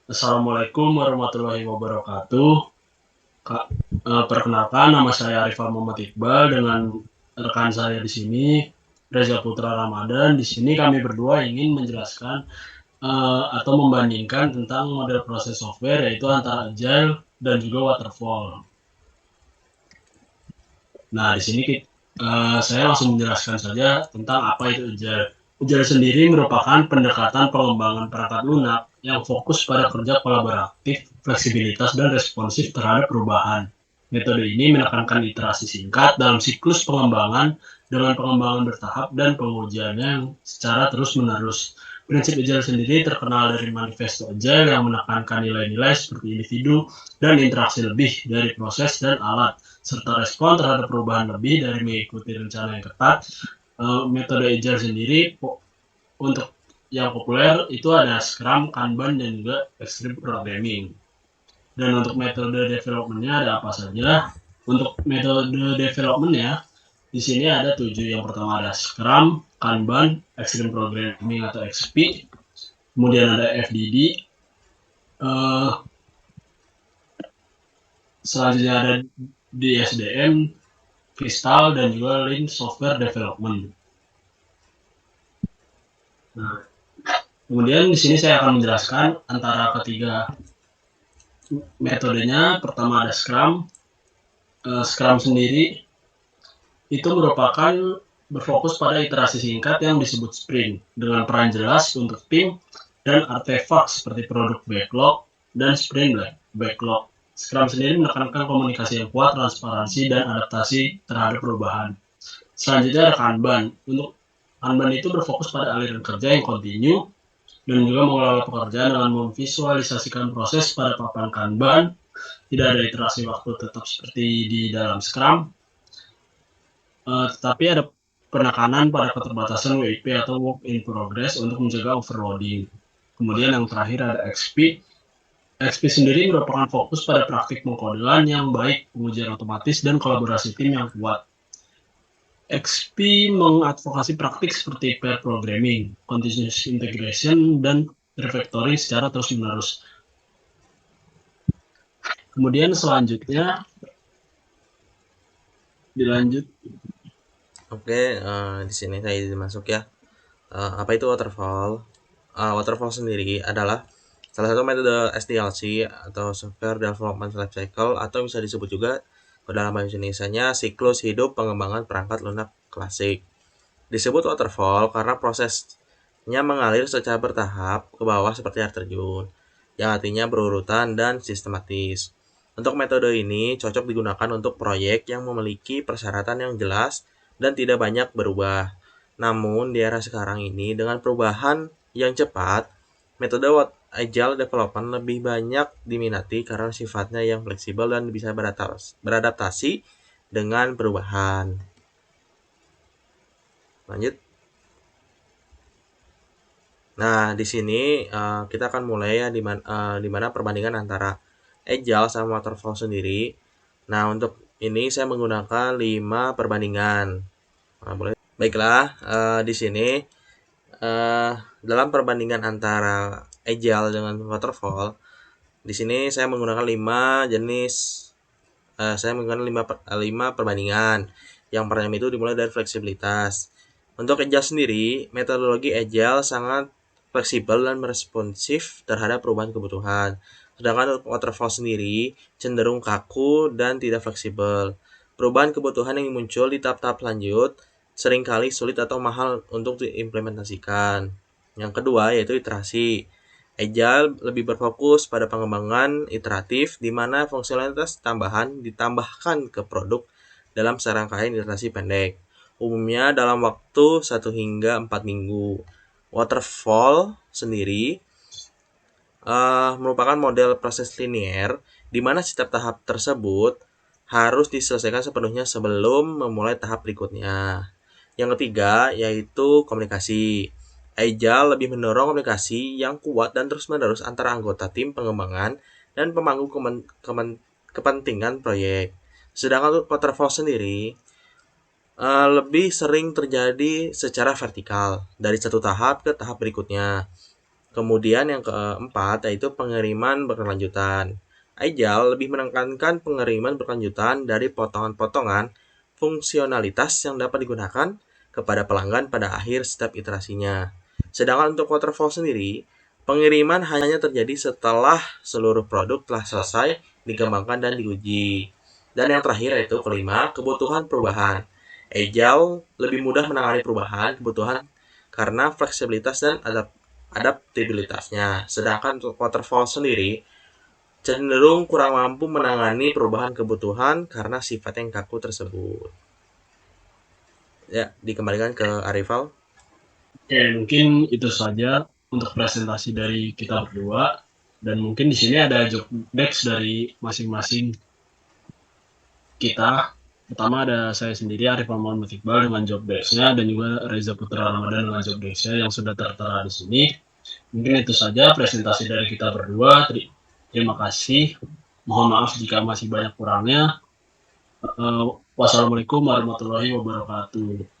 Assalamualaikum warahmatullahi wabarakatuh. Kak, perkenalkan nama saya Arif Muhammad Iqbal dengan rekan saya di sini Reza Putra Ramadan. Di sini kami berdua ingin menjelaskan atau membandingkan tentang model proses software yaitu antara Agile dan juga Waterfall. Nah, di sini saya langsung menjelaskan saja tentang apa itu Agile. Agile sendiri merupakan pendekatan pengembangan perangkat lunak yang fokus pada kerja kolaboratif, fleksibilitas, dan responsif terhadap perubahan. Metode ini menekankan iterasi singkat dalam siklus pengembangan dengan pengembangan bertahap dan pengujiannya secara terus-menerus. Prinsip Agile sendiri terkenal dari manifesto Agile yang menekankan nilai-nilai seperti individu dan interaksi lebih dari proses dan alat, serta respon terhadap perubahan lebih dari mengikuti rencana yang ketat. Metode Agile sendiri untuk yang populer itu ada Scrum, Kanban, dan juga Extreme Programming. Dan untuk metode development-nya ada apa saja? Untuk metode development-nya, di sini ada 7. Yang pertama ada Scrum, Kanban, Extreme Programming atau XP, kemudian ada FDD, selanjutnya ada DSDM, Crystal, dan juga Lean Software Development. Nah, kemudian di sini saya akan menjelaskan antara ketiga metodenya. Pertama ada Scrum. Scrum sendiri itu merupakan berfokus pada iterasi singkat yang disebut sprint dengan peran jelas untuk tim dan artefak seperti produk backlog dan sprint backlog. Scrum sendiri menekankan komunikasi yang kuat, transparansi, dan adaptasi terhadap perubahan. Selanjutnya ada Kanban. Untuk Kanban itu berfokus pada aliran kerja yang kontinu dan juga mengelola pekerjaan dengan memvisualisasikan proses pada papan Kanban. Tidak ada iterasi waktu tetap seperti di dalam Scrum, tetapi ada penekanan pada keterbatasan WIP atau work in progress untuk mencegah overloading. Kemudian yang terakhir ada XP. XP sendiri merupakan fokus pada praktik pengkodean yang baik, pengujian otomatis, dan kolaborasi tim yang kuat. XP mengadvokasi praktik seperti pair programming, continuous integration, dan refactoring secara terus-menerus. Kemudian selanjutnya dilanjut. Oke, di sini saya masuk ya. Apa itu waterfall? Waterfall sendiri adalah salah satu metode SDLC atau Software Development Life Cycle, atau bisa disebut juga dalam bahasa Indonesianya siklus hidup pengembangan perangkat lunak klasik. Disebut waterfall karena prosesnya mengalir secara bertahap ke bawah seperti air terjun, yang artinya berurutan dan sistematis. Untuk metode ini cocok digunakan untuk proyek yang memiliki persyaratan yang jelas dan tidak banyak berubah. Namun di era sekarang ini dengan perubahan yang cepat, metode Agile Development lebih banyak diminati karena sifatnya yang fleksibel dan bisa beradaptasi dengan perubahan. Lanjut. Nah, di sini kita akan mulai ya di mana perbandingan antara Agile sama Waterfall sendiri. Nah, untuk ini saya menggunakan 5 perbandingan. Nah, boleh. Baiklah, di sini dalam perbandingan antara Agile dengan Waterfall, di sini saya menggunakan 5 jenis saya menggunakan 5 perbandingan. Yang pertama itu dimulai dari fleksibilitas. Untuk Agile sendiri, metodologi Agile sangat fleksibel dan responsif terhadap perubahan kebutuhan. Sedangkan untuk Waterfall sendiri cenderung kaku dan tidak fleksibel. Perubahan kebutuhan yang muncul di tahap-tahap lanjut seringkali sulit atau mahal untuk diimplementasikan. Yang kedua yaitu iterasi. Agile lebih berfokus pada pengembangan iteratif di mana fungsionalitas tambahan ditambahkan ke produk dalam serangkaian iterasi pendek, umumnya dalam waktu 1 hingga 4 minggu. Waterfall sendiri merupakan model proses linier di mana setiap tahap tersebut harus diselesaikan sepenuhnya sebelum memulai tahap berikutnya. Yang ketiga yaitu komunikasi. Agile lebih mendorong komunikasi yang kuat dan terus-menerus antara anggota tim pengembangan dan pemangku kepentingan proyek. Sedangkan untuk waterfall sendiri lebih sering terjadi secara vertikal dari satu tahap ke tahap berikutnya. Kemudian yang keempat yaitu pengiriman berkelanjutan. Agile lebih menekankan pengiriman berkelanjutan dari potongan-potongan fungsionalitas yang dapat digunakan kepada pelanggan pada akhir setiap iterasinya. Sedangkan untuk waterfall sendiri, pengiriman hanya terjadi setelah seluruh produk telah selesai dikembangkan dan diuji. Dan yang terakhir yaitu kelima, kebutuhan perubahan. Agile lebih mudah menangani perubahan kebutuhan karena fleksibilitas dan adaptabilitasnya. Sedangkan untuk waterfall sendiri cenderung kurang mampu menangani perubahan kebutuhan karena sifat yang kaku tersebut. Ya, dikembalikan ke Arifal. Oke, mungkin itu saja untuk presentasi dari kita berdua. Dan mungkin di sini ada job desk dari masing-masing kita. Pertama ada saya sendiri, Arif Muhammad Iqbal dengan job desk-nya, dan juga Reza Putra Ramadan dengan job desk-nya yang sudah tertera di sini. Mungkin itu saja presentasi dari kita berdua. Terima kasih. Mohon maaf jika masih banyak kurangnya. Wassalamualaikum warahmatullahi wabarakatuh.